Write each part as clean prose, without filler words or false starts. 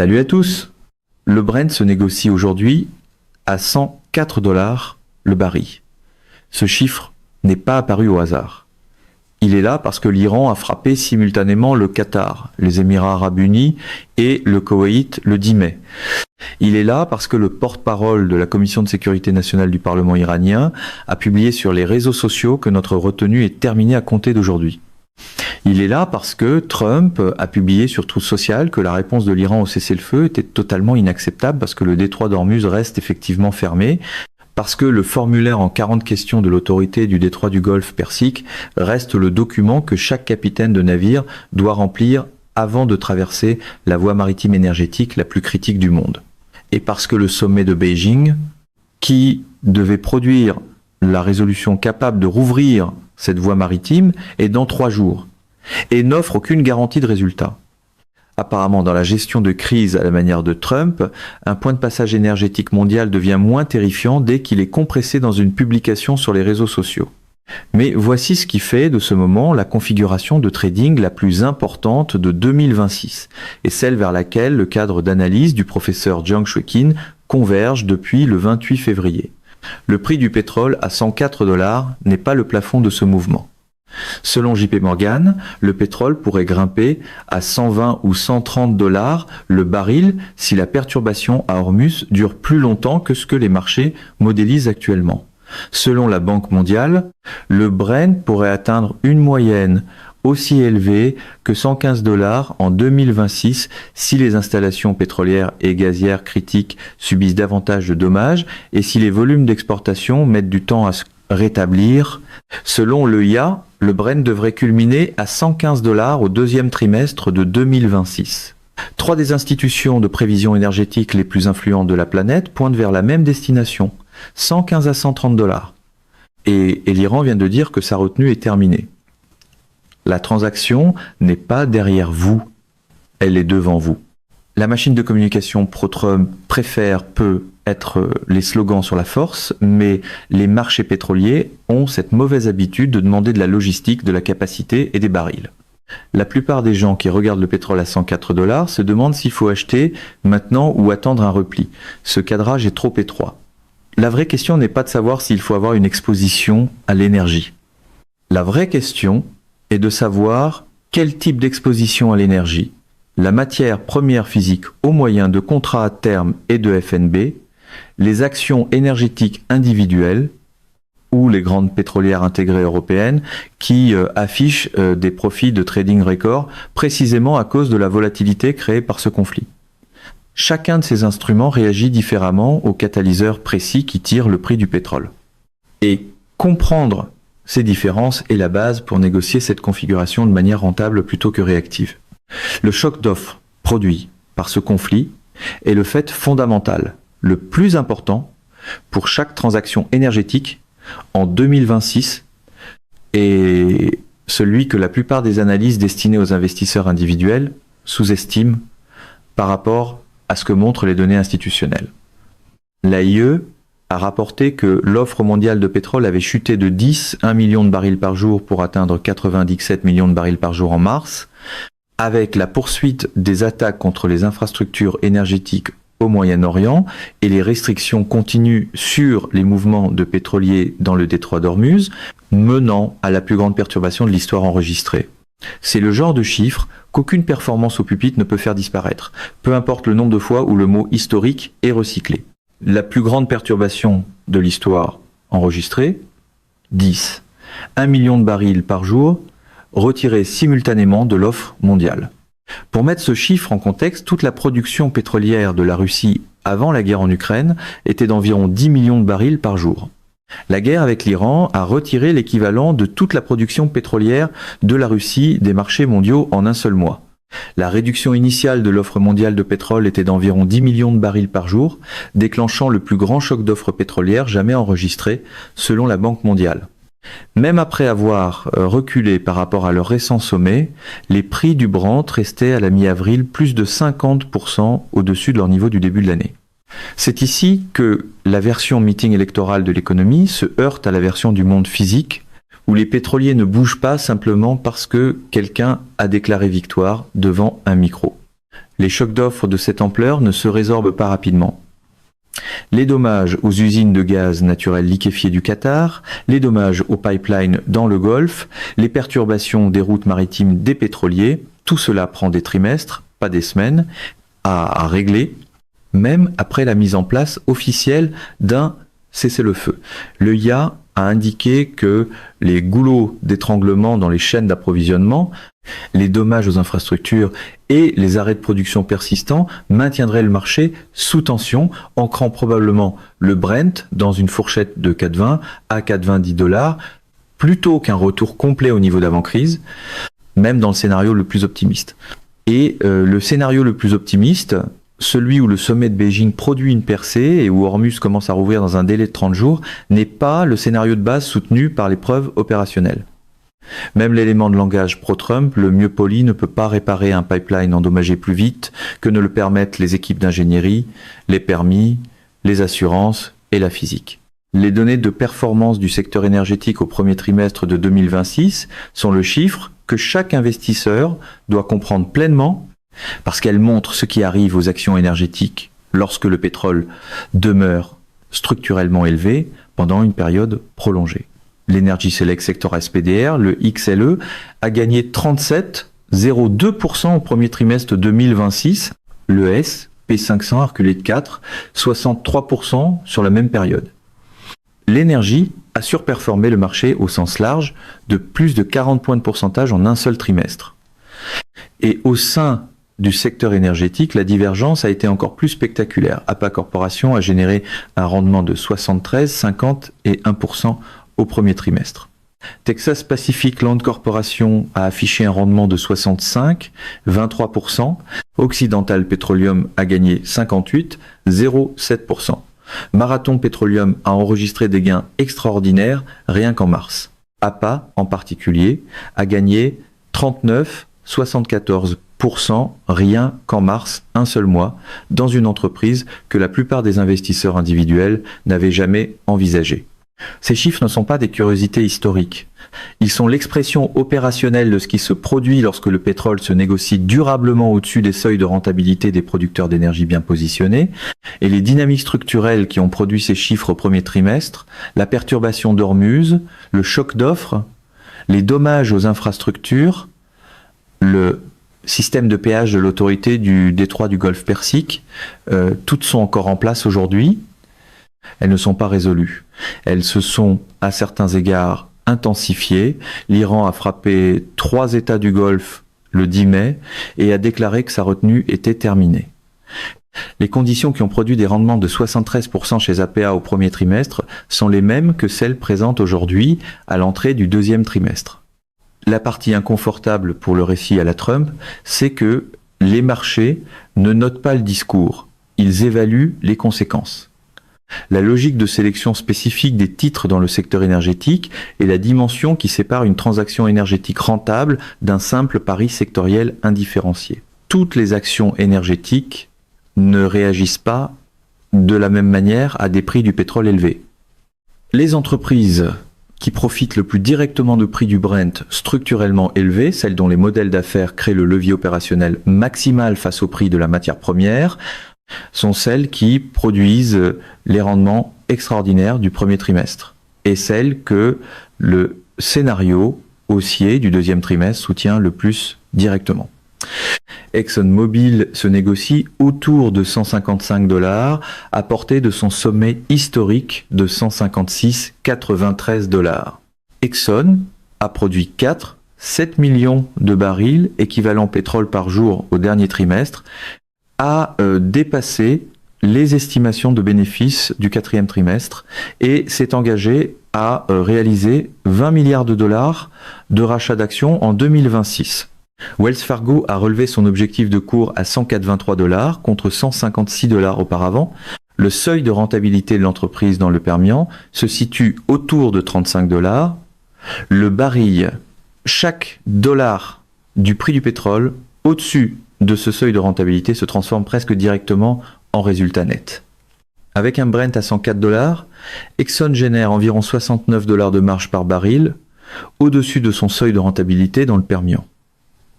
Salut à tous! Le Brent se négocie aujourd'hui à 104 $ le baril. Ce chiffre n'est pas apparu au hasard. Il est là parce que l'Iran a frappé simultanément le Qatar, les Émirats arabes unis et le Koweït le 10 mai. Il est là parce que le porte-parole de la Commission de sécurité nationale du Parlement iranien a publié sur les réseaux sociaux que notre retenue est terminée à compter d'aujourd'hui. Il est là parce que Trump a publié sur Truth Social que la réponse de l'Iran au cessez-le-feu était totalement inacceptable parce que le détroit d'Ormuz reste effectivement fermé, parce que le formulaire en 40 questions de l'autorité du détroit du Golfe Persique reste le document que chaque capitaine de navire doit remplir avant de traverser la voie maritime énergétique la plus critique du monde. Et parce que le sommet de Beijing, qui devait produire la résolution capable de rouvrir cette voie maritime, est dans 3 jours et n'offre aucune garantie de résultat. Apparemment, dans la gestion de crise à la manière de Trump, un point de passage énergétique mondial devient moins terrifiant dès qu'il est compressé dans une publication sur les réseaux sociaux. Mais voici ce qui fait de ce moment la configuration de trading la plus importante de 2026 et celle vers laquelle le cadre d'analyse du professeur Jiang Shueqin converge depuis le 28 février. Le prix du pétrole à 104 $ n'est pas le plafond de ce mouvement. Selon JP Morgan, le pétrole pourrait grimper à 120 ou 130 $ le baril si la perturbation à Hormuz dure plus longtemps que ce que les marchés modélisent actuellement. Selon la Banque mondiale, le Brent pourrait atteindre une moyenne aussi élevée que 115 $ en 2026 si les installations pétrolières et gazières critiques subissent davantage de dommages et si les volumes d'exportation mettent du temps à se rétablir. Selon l'EIA, le Brent devrait culminer à 115 $ au deuxième trimestre de 2026. 3 des institutions de prévision énergétique les plus influentes de la planète pointent vers la même destination, 115 à 130 $. Et l'Iran vient de dire que sa retenue est terminée. La transaction n'est pas derrière vous, elle est devant vous. La machine de communication pro-Trump peut être les slogans sur la force, mais les marchés pétroliers ont cette mauvaise habitude de demander de la logistique, de la capacité et des barils. La plupart des gens qui regardent le pétrole à 104 $ se demandent s'il faut acheter maintenant ou attendre un repli. Ce cadrage est trop étroit. La vraie question n'est pas de savoir s'il faut avoir une exposition à l'énergie. La vraie question est de savoir quel type d'exposition à l'énergie, la matière première physique au moyen de contrats à terme et de FNB, les actions énergétiques individuelles ou les grandes pétrolières intégrées européennes qui affichent des profits de trading record précisément à cause de la volatilité créée par ce conflit. Chacun de ces instruments réagit différemment aux catalyseurs précis qui tirent le prix du pétrole. Et comprendre ces différences est la base pour négocier cette configuration de manière rentable plutôt que réactive. Le choc d'offres produit par ce conflit est le fait fondamental, le plus important pour chaque transaction énergétique en 2026 et celui que la plupart des analyses destinées aux investisseurs individuels sous-estiment par rapport à ce que montrent les données institutionnelles. L'AIE a rapporté que l'offre mondiale de pétrole avait chuté de 1 million de barils par jour pour atteindre 97 millions de barils par jour en mars, avec la poursuite des attaques contre les infrastructures énergétiques au Moyen-Orient et les restrictions continues sur les mouvements de pétroliers dans le détroit d'Ormuz, menant à la plus grande perturbation de l'histoire enregistrée. C'est le genre de chiffre qu'aucune performance au pupitre ne peut faire disparaître, peu importe le nombre de fois où le mot historique est recyclé. La plus grande perturbation de l'histoire enregistrée, 10. 1 million de barils par jour retirés simultanément de l'offre mondiale. Pour mettre ce chiffre en contexte, toute la production pétrolière de la Russie avant la guerre en Ukraine était d'environ 10 millions de barils par jour. La guerre avec l'Iran a retiré l'équivalent de toute la production pétrolière de la Russie des marchés mondiaux en un seul mois. La réduction initiale de l'offre mondiale de pétrole était d'environ 10 millions de barils par jour, déclenchant le plus grand choc d'offre pétrolière jamais enregistré, selon la Banque mondiale. Même après avoir reculé par rapport à leur récent sommet, les prix du Brent restaient à la mi-avril plus de 50% au-dessus de leur niveau du début de l'année. C'est ici que la version meeting électoral de l'économie se heurte à la version du monde physique, où les pétroliers ne bougent pas simplement parce que quelqu'un a déclaré victoire devant un micro. Les chocs d'offres de cette ampleur ne se résorbent pas rapidement. Les dommages aux usines de gaz naturel liquéfié du Qatar, les dommages aux pipelines dans le Golfe, les perturbations des routes maritimes des pétroliers, tout cela prend des trimestres, pas des semaines, à régler, même après la mise en place officielle d'un cessez-le-feu. Le IA a indiqué que les goulots d'étranglement dans les chaînes d'approvisionnement, les dommages aux infrastructures et les arrêts de production persistants maintiendraient le marché sous tension, ancrant probablement le Brent dans une fourchette de 4,20 à 4,20 $, plutôt qu'un retour complet au niveau d'avant-crise, même dans le scénario le plus optimiste. Et le scénario le plus optimiste, celui où le sommet de Beijing produit une percée et où Hormuz commence à rouvrir dans un délai de 30 jours, n'est pas le scénario de base soutenu par les preuves opérationnelles. Même l'élément de langage pro-Trump, le mieux poli, ne peut pas réparer un pipeline endommagé plus vite que ne le permettent les équipes d'ingénierie, les permis, les assurances et la physique. Les données de performance du secteur énergétique au premier trimestre de 2026 sont le chiffre que chaque investisseur doit comprendre pleinement parce qu'elles montrent ce qui arrive aux actions énergétiques lorsque le pétrole demeure structurellement élevé pendant une période prolongée. L'Energy Select Sector SPDR, le XLE, a gagné 37,02% au premier trimestre 2026. Le SP500 a reculé de 4, 63% sur la même période. L'énergie a surperformé le marché au sens large de plus de 40 points de pourcentage en un seul trimestre. Et au sein du secteur énergétique, la divergence a été encore plus spectaculaire. APA Corporation a généré un rendement de 73, 50 et 1% au premier trimestre. Texas Pacific Land Corporation a affiché un rendement de 65, 23%. Occidental Petroleum a gagné 58, 0,7%. Marathon Petroleum a enregistré des gains extraordinaires rien qu'en mars. APA, en particulier, a gagné 39, 74% rien qu'en mars, un seul mois, dans une entreprise que la plupart des investisseurs individuels n'avaient jamais envisagée. Ces chiffres ne sont pas des curiosités historiques. Ils sont l'expression opérationnelle de ce qui se produit lorsque le pétrole se négocie durablement au-dessus des seuils de rentabilité des producteurs d'énergie bien positionnés, et les dynamiques structurelles qui ont produit ces chiffres au premier trimestre, la perturbation d'Hormuz, le choc d'offres, les dommages aux infrastructures, le système de péage de l'autorité du détroit du Golfe Persique, toutes sont encore en place aujourd'hui. Elles ne sont pas résolues. Elles se sont, à certains égards, intensifiées. L'Iran a frappé 3 États du Golfe le 10 mai et a déclaré que sa retenue était terminée. Les conditions qui ont produit des rendements de 73% chez APA au premier trimestre sont les mêmes que celles présentes aujourd'hui à l'entrée du deuxième trimestre. La partie inconfortable pour le récit à la Trump, c'est que les marchés ne notent pas le discours, ils évaluent les conséquences. La logique de sélection spécifique des titres dans le secteur énergétique est la dimension qui sépare une transaction énergétique rentable d'un simple pari sectoriel indifférencié. Toutes les actions énergétiques ne réagissent pas de la même manière à des prix du pétrole élevés. Les entreprises qui profitent le plus directement du prix du Brent structurellement élevé, celles dont les modèles d'affaires créent le levier opérationnel maximal face au prix de la matière première, sont celles qui produisent les rendements extraordinaires du premier trimestre et celles que le scénario haussier du deuxième trimestre soutient le plus directement. ExxonMobil se négocie autour de 155 $, à portée de son sommet historique de 156,93 $. Exxon a produit 7 millions de barils équivalent pétrole par jour au dernier trimestre, a dépassé les estimations de bénéfices du quatrième trimestre et s'est engagé à réaliser 20 milliards de dollars de rachat d'actions en 2026. Wells Fargo a relevé son objectif de cours à 104,23 $ contre 156 $ auparavant. Le seuil de rentabilité de l'entreprise dans le Permian se situe autour de 35 $. Le baril, chaque dollar du prix du pétrole au-dessus de ce seuil de rentabilité se transforme presque directement en résultat net. Avec un Brent à 104 $, Exxon génère environ 69 $ de marge par baril, au-dessus de son seuil de rentabilité dans le Permian.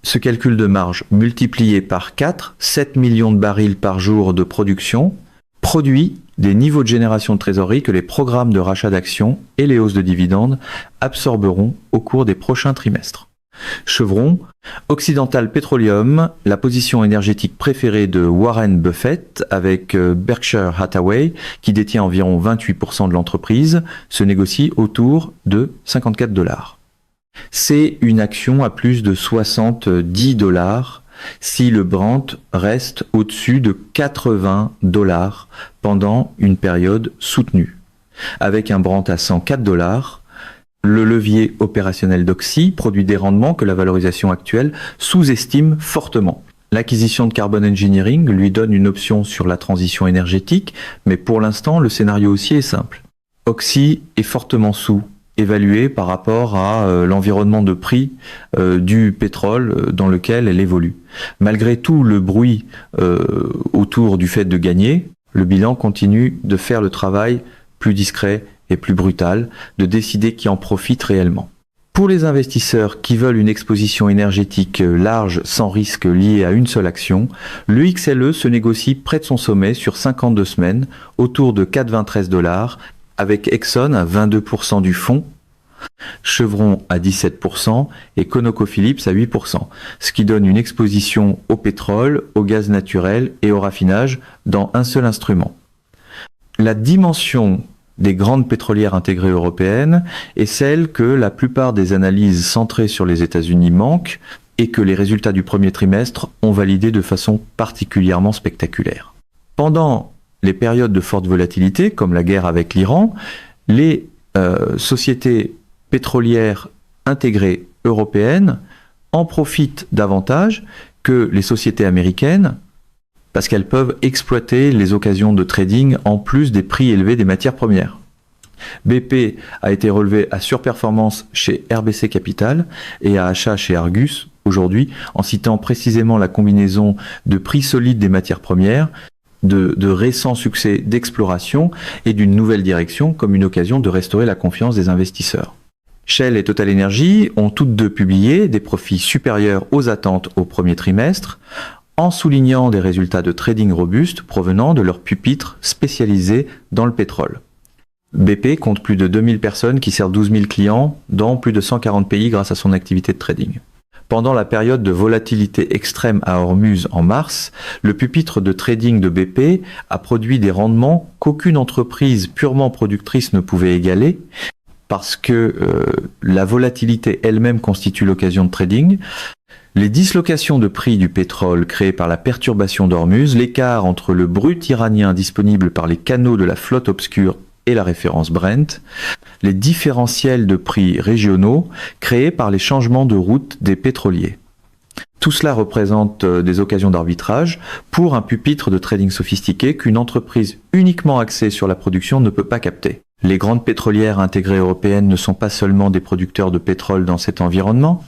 Ce calcul de marge multiplié par 4, 7 millions de barils par jour de production, produit des niveaux de génération de trésorerie que les programmes de rachat d'actions et les hausses de dividendes absorberont au cours des prochains trimestres. Chevron, Occidental Petroleum, la position énergétique préférée de Warren Buffett avec Berkshire Hathaway, qui détient environ 28% de l'entreprise, se négocie autour de 54 $. C'est une action à plus de 70 $ si le Brent reste au-dessus de 80 $ pendant une période soutenue. Avec un Brent à 104 $, le levier opérationnel d'Oxy produit des rendements que la valorisation actuelle sous-estime fortement. L'acquisition de Carbon Engineering lui donne une option sur la transition énergétique, mais pour l'instant, le scénario aussi est simple. Oxy est fortement sous-évalué par rapport à l'environnement de prix du pétrole dans lequel elle évolue. Malgré tout le bruit autour du fait de gagner, le bilan continue de faire le travail plus discret et plus brutal, de décider qui en profite réellement. Pour les investisseurs qui veulent une exposition énergétique large sans risque lié à une seule action, le XLE se négocie près de son sommet sur 52 semaines, autour de 4,23 $ avec Exxon à 22% du fonds, Chevron à 17% et ConocoPhillips à 8%, ce qui donne une exposition au pétrole, au gaz naturel et au raffinage dans un seul instrument. La dimension des grandes pétrolières intégrées européennes est celle que la plupart des analyses centrées sur les États-Unis manquent et que les résultats du premier trimestre ont validé de façon particulièrement spectaculaire. Pendant les périodes de forte volatilité, comme la guerre avec l'Iran, les sociétés pétrolières intégrées européennes en profitent davantage que les sociétés américaines parce qu'elles peuvent exploiter les occasions de trading en plus des prix élevés des matières premières. BP a été relevé à surperformance chez RBC Capital et à achat chez Argus aujourd'hui, en citant précisément la combinaison de prix solides des matières premières, de récents succès d'exploration et d'une nouvelle direction comme une occasion de restaurer la confiance des investisseurs. Shell et Total Energy ont toutes deux publié des profits supérieurs aux attentes au premier trimestre, en soulignant des résultats de trading robustes provenant de leurs pupitres spécialisés dans le pétrole. BP compte plus de 2000 personnes qui servent 12 000 clients dans plus de 140 pays grâce à son activité de trading. Pendant la période de volatilité extrême à Hormuz en mars, le pupitre de trading de BP a produit des rendements qu'aucune entreprise purement productrice ne pouvait égaler, parce que la volatilité elle-même constitue l'occasion de trading. Les dislocations de prix du pétrole créées par la perturbation d'Hormuz, l'écart entre le brut iranien disponible par les canaux de la flotte obscure et la référence Brent, les différentiels de prix régionaux créés par les changements de route des pétroliers. Tout cela représente des occasions d'arbitrage pour un pupitre de trading sophistiqué qu'une entreprise uniquement axée sur la production ne peut pas capter. Les grandes pétrolières intégrées européennes ne sont pas seulement des producteurs de pétrole dans cet environnement,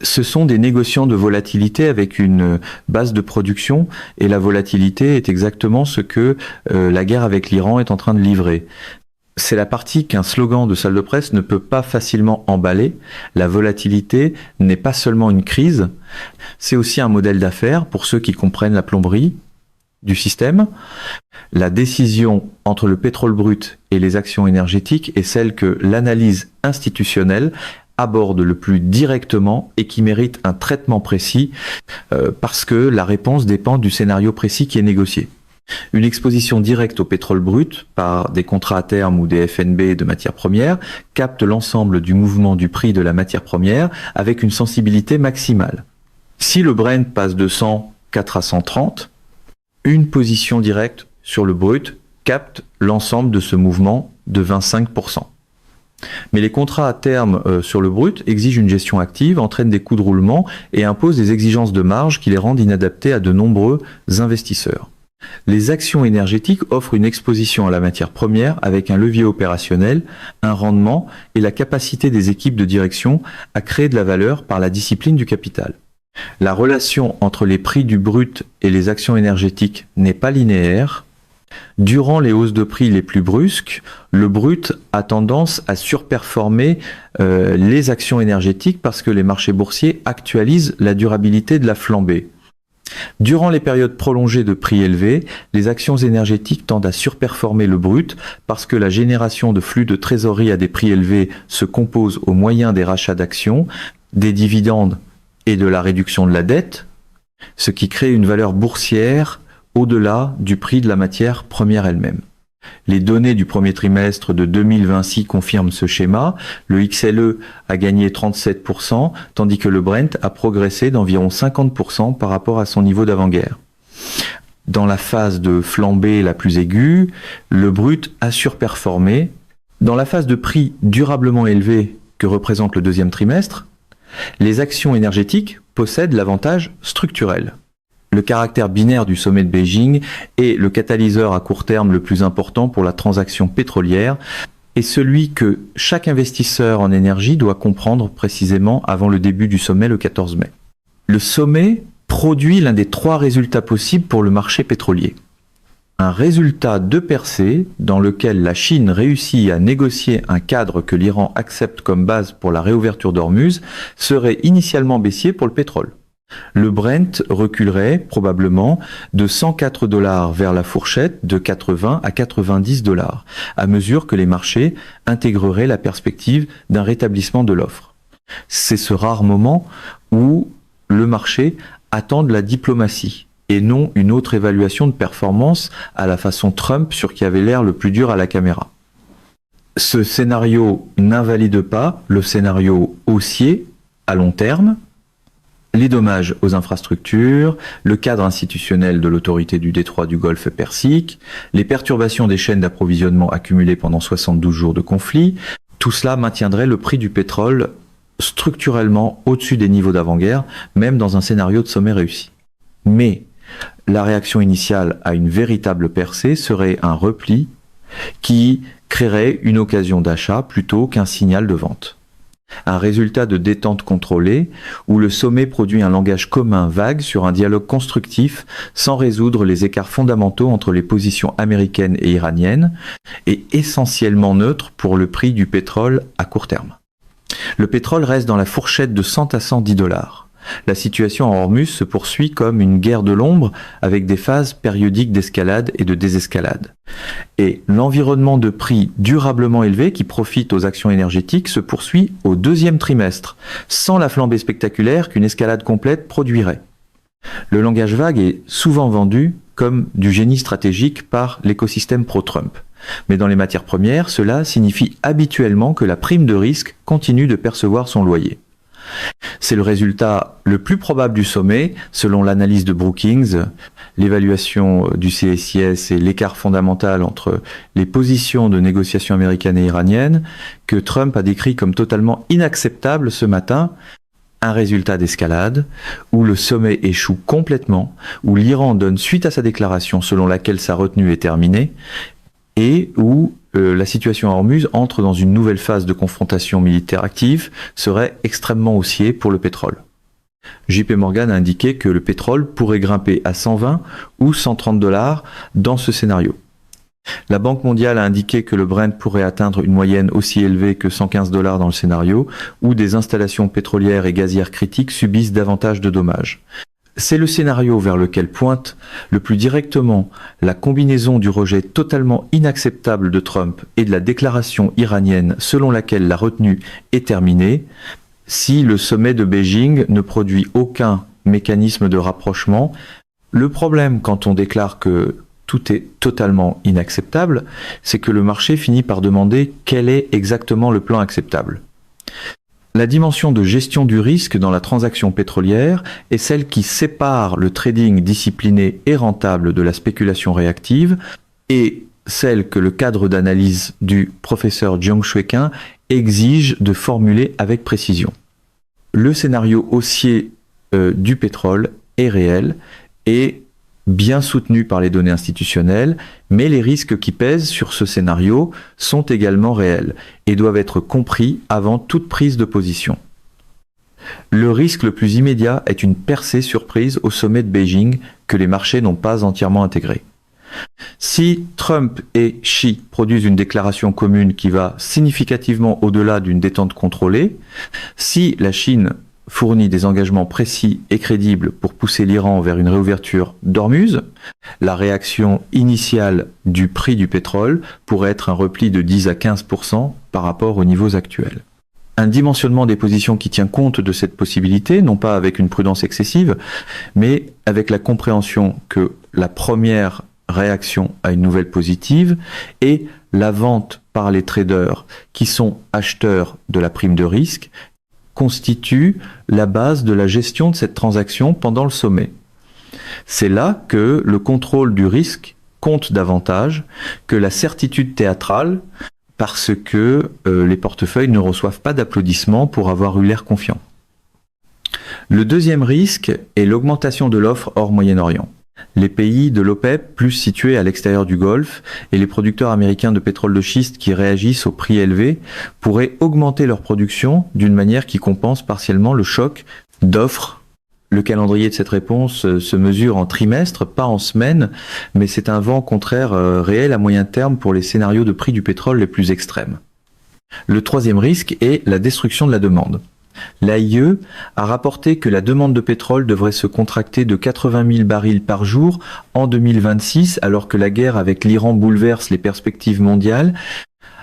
ce sont des négociants de volatilité avec une base de production et la volatilité est exactement ce que la guerre avec l'Iran est en train de livrer. C'est la partie qu'un slogan de salle de presse ne peut pas facilement emballer. La volatilité n'est pas seulement une crise, c'est aussi un modèle d'affaires pour ceux qui comprennent la plomberie du système. La décision entre le pétrole brut et les actions énergétiques est celle que l'analyse institutionnelle aborde le plus directement et qui mérite un traitement précis parce que la réponse dépend du scénario précis qui est négocié. Une exposition directe au pétrole brut par des contrats à terme ou des FNB de matières premières capte l'ensemble du mouvement du prix de la matière première avec une sensibilité maximale. Si le Brent passe de 104 à 130, une position directe sur le brut capte l'ensemble de ce mouvement de 25%. Mais les contrats à terme sur le brut exigent une gestion active, entraînent des coûts de roulement et imposent des exigences de marge qui les rendent inadaptés à de nombreux investisseurs. Les actions énergétiques offrent une exposition à la matière première avec un levier opérationnel, un rendement et la capacité des équipes de direction à créer de la valeur par la discipline du capital. La relation entre les prix du brut et les actions énergétiques n'est pas linéaire. Durant les hausses de prix les plus brusques, le brut a tendance à surperformer les actions énergétiques parce que les marchés boursiers actualisent la durabilité de la flambée. Durant les périodes prolongées de prix élevés, les actions énergétiques tendent à surperformer le brut parce que la génération de flux de trésorerie à des prix élevés se compose au moyen des rachats d'actions, des dividendes et de la réduction de la dette, ce qui crée une valeur boursière au-delà du prix de la matière première elle-même. Les données du premier trimestre de 2026 confirment ce schéma. Le XLE a gagné 37%, tandis que le Brent a progressé d'environ 50% par rapport à son niveau d'avant-guerre. Dans la phase de flambée la plus aiguë, le brut a surperformé. Dans la phase de prix durablement élevé que représente le deuxième trimestre, les actions énergétiques possèdent l'avantage structurel. Le caractère binaire du sommet de Beijing est le catalyseur à court terme le plus important pour la transaction pétrolière et celui que chaque investisseur en énergie doit comprendre précisément avant le début du sommet le 14 mai. Le sommet produit l'un des 3 résultats possibles pour le marché pétrolier. Un résultat de percée dans lequel la Chine réussit à négocier un cadre que l'Iran accepte comme base pour la réouverture d'Ormuz serait initialement baissier pour le pétrole. Le Brent reculerait probablement de 104 $ vers la fourchette de 80 à 90 $ à mesure que les marchés intégreraient la perspective d'un rétablissement de l'offre. C'est ce rare moment où le marché attend de la diplomatie et non une autre évaluation de performance à la façon Trump sur qui avait l'air le plus dur à la caméra. Ce scénario n'invalide pas le scénario haussier à long terme, les dommages aux infrastructures, le cadre institutionnel de l'autorité du détroit du Golfe Persique, les perturbations des chaînes d'approvisionnement accumulées pendant 72 jours de conflit, tout cela maintiendrait le prix du pétrole structurellement au-dessus des niveaux d'avant-guerre, même dans un scénario de sommet réussi. Mais la réaction initiale à une véritable percée serait un repli qui créerait une occasion d'achat plutôt qu'un signal de vente. Un résultat de détente contrôlée où le sommet produit un langage commun vague sur un dialogue constructif sans résoudre les écarts fondamentaux entre les positions américaines et iraniennes et essentiellement neutre pour le prix du pétrole à court terme. Le pétrole reste dans la fourchette de 100 à 110 $. La situation en Hormuz se poursuit comme une guerre de l'ombre avec des phases périodiques d'escalade et de désescalade. Et l'environnement de prix durablement élevé qui profite aux actions énergétiques se poursuit au deuxième trimestre, sans la flambée spectaculaire qu'une escalade complète produirait. Le langage vague est souvent vendu comme du génie stratégique par l'écosystème pro-Trump. Mais dans les matières premières, cela signifie habituellement que la prime de risque continue de percevoir son loyer. C'est le résultat le plus probable du sommet, selon l'analyse de Brookings, l'évaluation du CSIS et l'écart fondamental entre les positions de négociation américaines et iraniennes, que Trump a décrit comme totalement inacceptable ce matin, un résultat d'escalade, où le sommet échoue complètement, où l'Iran donne suite à sa déclaration selon laquelle sa retenue est terminée, et où la situation à Hormuz entre dans une nouvelle phase de confrontation militaire active, serait extrêmement haussier pour le pétrole. JP Morgan a indiqué que le pétrole pourrait grimper à 120 ou 130 $ dans ce scénario. La Banque mondiale a indiqué que le Brent pourrait atteindre une moyenne aussi élevée que 115 $ dans le scénario, où des installations pétrolières et gazières critiques subissent davantage de dommages. C'est le scénario vers lequel pointe le plus directement la combinaison du rejet totalement inacceptable de Trump et de la déclaration iranienne selon laquelle la retenue est terminée, si le sommet de Beijing ne produit aucun mécanisme de rapprochement. Le problème quand on déclare que tout est totalement inacceptable, c'est que le marché finit par demander quel est exactement le plan acceptable. La dimension de gestion du risque dans la transaction pétrolière est celle qui sépare le trading discipliné et rentable de la spéculation réactive et celle que le cadre d'analyse du professeur Jiang Shueqin exige de formuler avec précision. Le scénario haussier du pétrole est réel et bien soutenu par les données institutionnelles, mais les risques qui pèsent sur ce scénario sont également réels et doivent être compris avant toute prise de position. Le risque le plus immédiat est une percée surprise au sommet de Beijing que les marchés n'ont pas entièrement intégré. Si Trump et Xi produisent une déclaration commune qui va significativement au-delà d'une détente contrôlée, si la Chine fournit des engagements précis et crédibles pour pousser l'Iran vers une réouverture d'Ormuz, la réaction initiale du prix du pétrole pourrait être un repli de 10 à 15% par rapport aux niveaux actuels. Un dimensionnement des positions qui tient compte de cette possibilité, non pas avec une prudence excessive, mais avec la compréhension que la première réaction à une nouvelle positive est la vente par les traders qui sont acheteurs de la prime de risque, constitue la base de la gestion de cette transaction pendant le sommet. C'est là que le contrôle du risque compte davantage que la certitude théâtrale, parce que les portefeuilles ne reçoivent pas d'applaudissements pour avoir eu l'air confiant. Le deuxième risque est l'augmentation de l'offre hors Moyen-Orient. Les pays de l'OPEP, plus situés à l'extérieur du Golfe, et les producteurs américains de pétrole de schiste qui réagissent aux prix élevés, pourraient augmenter leur production d'une manière qui compense partiellement le choc d'offres. Le calendrier de cette réponse se mesure en trimestres, pas en semaines, mais c'est un vent contraire réel à moyen terme pour les scénarios de prix du pétrole les plus extrêmes. Le troisième risque est la destruction de la demande. L'AIE a rapporté que la demande de pétrole devrait se contracter de 80 000 barils par jour en 2026, alors que la guerre avec l'Iran bouleverse les perspectives mondiales,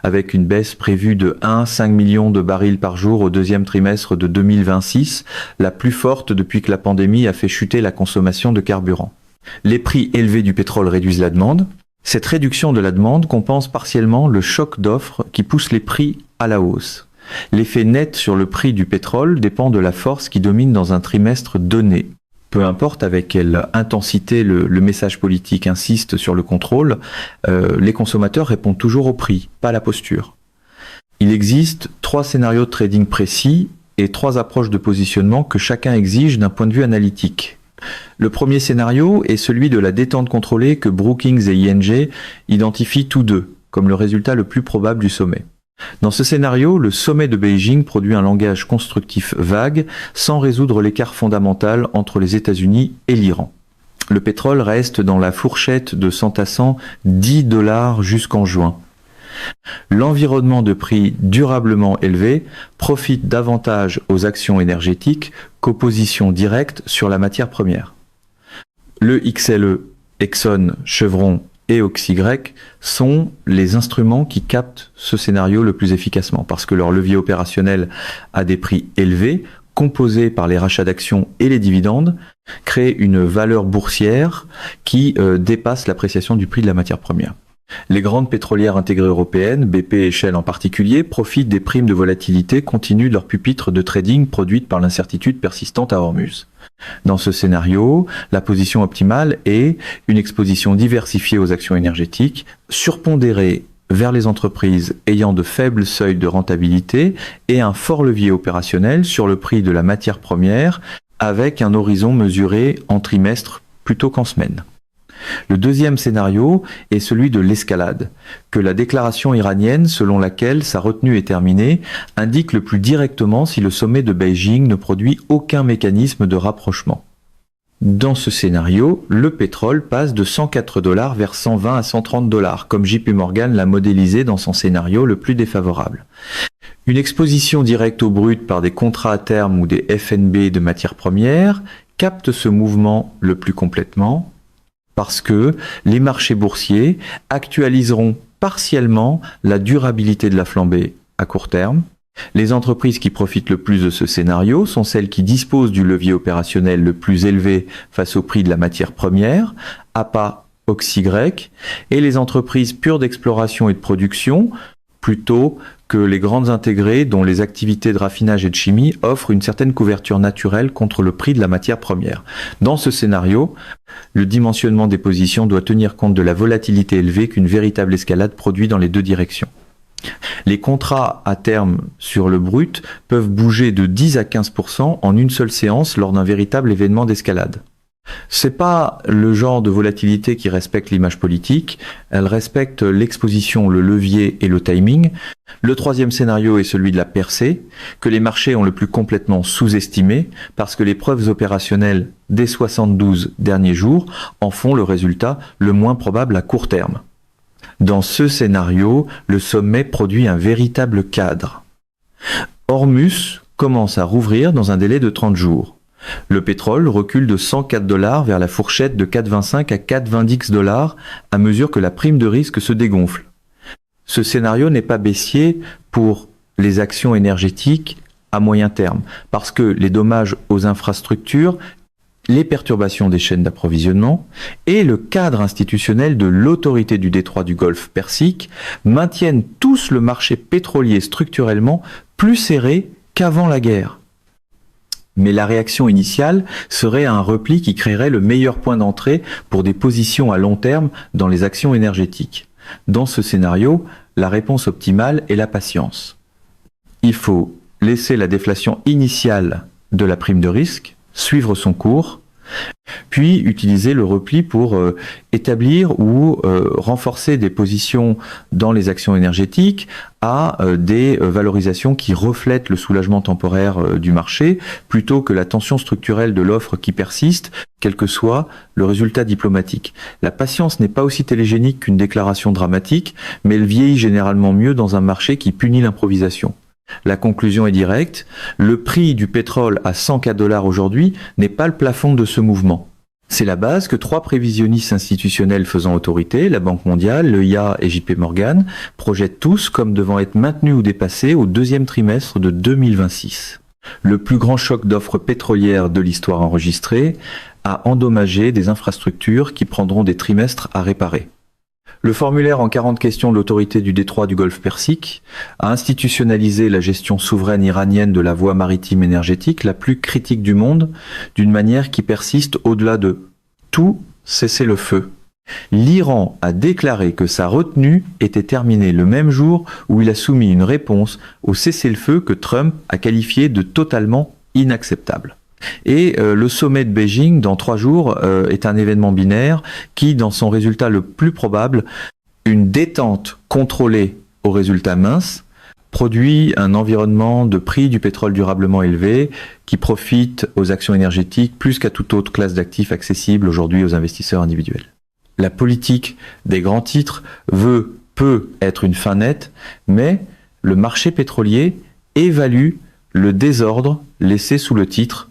avec une baisse prévue de 1,5 million de barils par jour au deuxième trimestre de 2026, la plus forte depuis que la pandémie a fait chuter la consommation de carburant. Les prix élevés du pétrole réduisent la demande. Cette réduction de la demande compense partiellement le choc d'offres qui pousse les prix à la hausse. L'effet net sur le prix du pétrole dépend de la force qui domine dans un trimestre donné. Peu importe avec quelle intensité le message politique insiste sur le contrôle, les consommateurs répondent toujours au prix, pas à la posture. Il existe 3 scénarios de trading précis et 3 approches de positionnement que chacun exige d'un point de vue analytique. Le premier scénario est celui de la détente contrôlée que Brookings et ING identifient tous deux comme le résultat le plus probable du sommet. Dans ce scénario, le sommet de Beijing produit un langage constructif vague sans résoudre l'écart fondamental entre les États-Unis et l'Iran. Le pétrole reste dans la fourchette de 100 à 100 $10 jusqu'en juin. L'environnement de prix durablement élevé profite davantage aux actions énergétiques qu'aux positions directes sur la matière première. Le XLE, Exxon, Chevron et Oxy-Grec sont les instruments qui captent ce scénario le plus efficacement parce que leur levier opérationnel à des prix élevés, composés par les rachats d'actions et les dividendes, crée une valeur boursière qui dépasse l'appréciation du prix de la matière première. Les grandes pétrolières intégrées européennes, BP et Shell en particulier, profitent des primes de volatilité continues de leur pupitre de trading produites par l'incertitude persistante à Hormuz. Dans ce scénario, la position optimale est une exposition diversifiée aux actions énergétiques, surpondérée vers les entreprises ayant de faibles seuils de rentabilité et un fort levier opérationnel sur le prix de la matière première, avec un horizon mesuré en trimestre plutôt qu'en semaine. Le deuxième scénario est celui de l'escalade, que la déclaration iranienne selon laquelle sa retenue est terminée indique le plus directement si le sommet de Beijing ne produit aucun mécanisme de rapprochement. Dans ce scénario, le pétrole passe de 104 $ vers 120 à 130 $, comme JP Morgan l'a modélisé dans son scénario le plus défavorable. Une exposition directe au brut par des contrats à terme ou des FNB de matières premières capte ce mouvement le plus complètement, parce que les marchés boursiers actualiseront partiellement la durabilité de la flambée à court terme. Les entreprises qui profitent le plus de ce scénario sont celles qui disposent du levier opérationnel le plus élevé face au prix de la matière première, APA, Oxy-Grec, et les entreprises pures d'exploration et de production, plutôt que les grandes intégrées dont les activités de raffinage et de chimie offrent une certaine couverture naturelle contre le prix de la matière première. Dans ce scénario, le dimensionnement des positions doit tenir compte de la volatilité élevée qu'une véritable escalade produit dans les deux directions. Les contrats à terme sur le brut peuvent bouger de 10 à 15% en une seule séance lors d'un véritable événement d'escalade. C'est pas le genre de volatilité qui respecte l'image politique, elle respecte l'exposition, le levier et le timing. Le troisième scénario est celui de la percée, que les marchés ont le plus complètement sous-estimé, parce que les preuves opérationnelles des 72 derniers jours en font le résultat le moins probable à court terme. Dans ce scénario, le sommet produit un véritable cadre. Hormuz commence à rouvrir dans un délai de 30 jours. Le pétrole recule de 104 $ vers la fourchette de 4,25 à 4,20 $ à mesure que la prime de risque se dégonfle. Ce scénario n'est pas baissier pour les actions énergétiques à moyen terme, parce que les dommages aux infrastructures, les perturbations des chaînes d'approvisionnement et le cadre institutionnel de l'autorité du détroit du Golfe Persique maintiennent tous le marché pétrolier structurellement plus serré qu'avant la guerre. Mais la réaction initiale serait un repli qui créerait le meilleur point d'entrée pour des positions à long terme dans les actions énergétiques. Dans ce scénario, la réponse optimale est la patience. Il faut laisser la déflation initiale de la prime de risque suivre son cours, puis utiliser le repli pour établir ou renforcer des positions dans les actions énergétiques à des valorisations qui reflètent le soulagement temporaire du marché, plutôt que la tension structurelle de l'offre qui persiste, quel que soit le résultat diplomatique. La patience n'est pas aussi télégénique qu'une déclaration dramatique, mais elle vieillit généralement mieux dans un marché qui punit l'improvisation. La conclusion est directe, le prix du pétrole à 104 $ aujourd'hui n'est pas le plafond de ce mouvement. C'est la base que 3 prévisionnistes institutionnels faisant autorité, la Banque mondiale, l'EIA et JP Morgan, projettent tous comme devant être maintenus ou dépassés au deuxième trimestre de 2026. Le plus grand choc d'offres pétrolières de l'histoire enregistrée a endommagé des infrastructures qui prendront des trimestres à réparer. Le formulaire en 40 questions de l'autorité du détroit du Golfe Persique a institutionnalisé la gestion souveraine iranienne de la voie maritime énergétique la plus critique du monde, d'une manière qui persiste au-delà de tout cessez-le-feu. L'Iran a déclaré que sa retenue était terminée le même jour où il a soumis une réponse au cessez-le-feu que Trump a qualifié de totalement inacceptable. Et le sommet de Beijing, dans 3 jours, est un événement binaire qui, dans son résultat le plus probable, une détente contrôlée au résultat mince, produit un environnement de prix du pétrole durablement élevé qui profite aux actions énergétiques plus qu'à toute autre classe d'actifs accessible aujourd'hui aux investisseurs individuels. La politique des grands titres peut être une fin nette, mais le marché pétrolier évalue le désordre laissé sous le titre.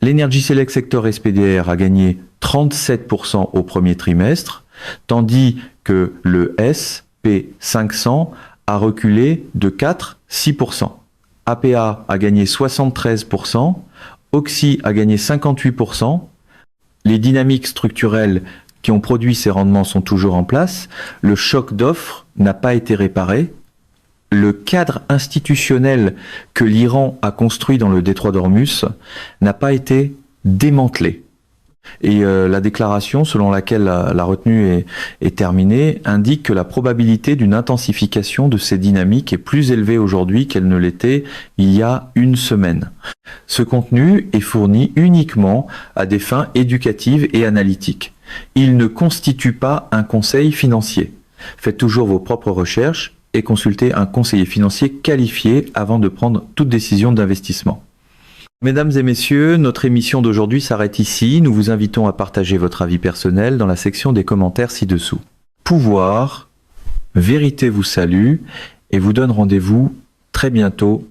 L'Energy Select Sector SPDR a gagné 37% au premier trimestre, tandis que le SP500 a reculé de 4-6%. APA a gagné 73%, Oxy a gagné 58%. Les dynamiques structurelles qui ont produit ces rendements sont toujours en place. Le choc d'offres n'a pas été réparé. Le cadre institutionnel que l'Iran a construit dans le détroit d'Ormuz n'a pas été démantelé. Et la déclaration selon laquelle la retenue est terminée indique que la probabilité d'une intensification de ces dynamiques est plus élevée aujourd'hui qu'elle ne l'était il y a une semaine. Ce contenu est fourni uniquement à des fins éducatives et analytiques. Il ne constitue pas un conseil financier. Faites toujours vos propres recherches et consultez un conseiller financier qualifié avant de prendre toute décision d'investissement. Mesdames et messieurs, notre émission d'aujourd'hui s'arrête ici. Nous vous invitons à partager votre avis personnel dans la section des commentaires ci-dessous. Pouvoir, vérité vous salue et vous donne rendez-vous très bientôt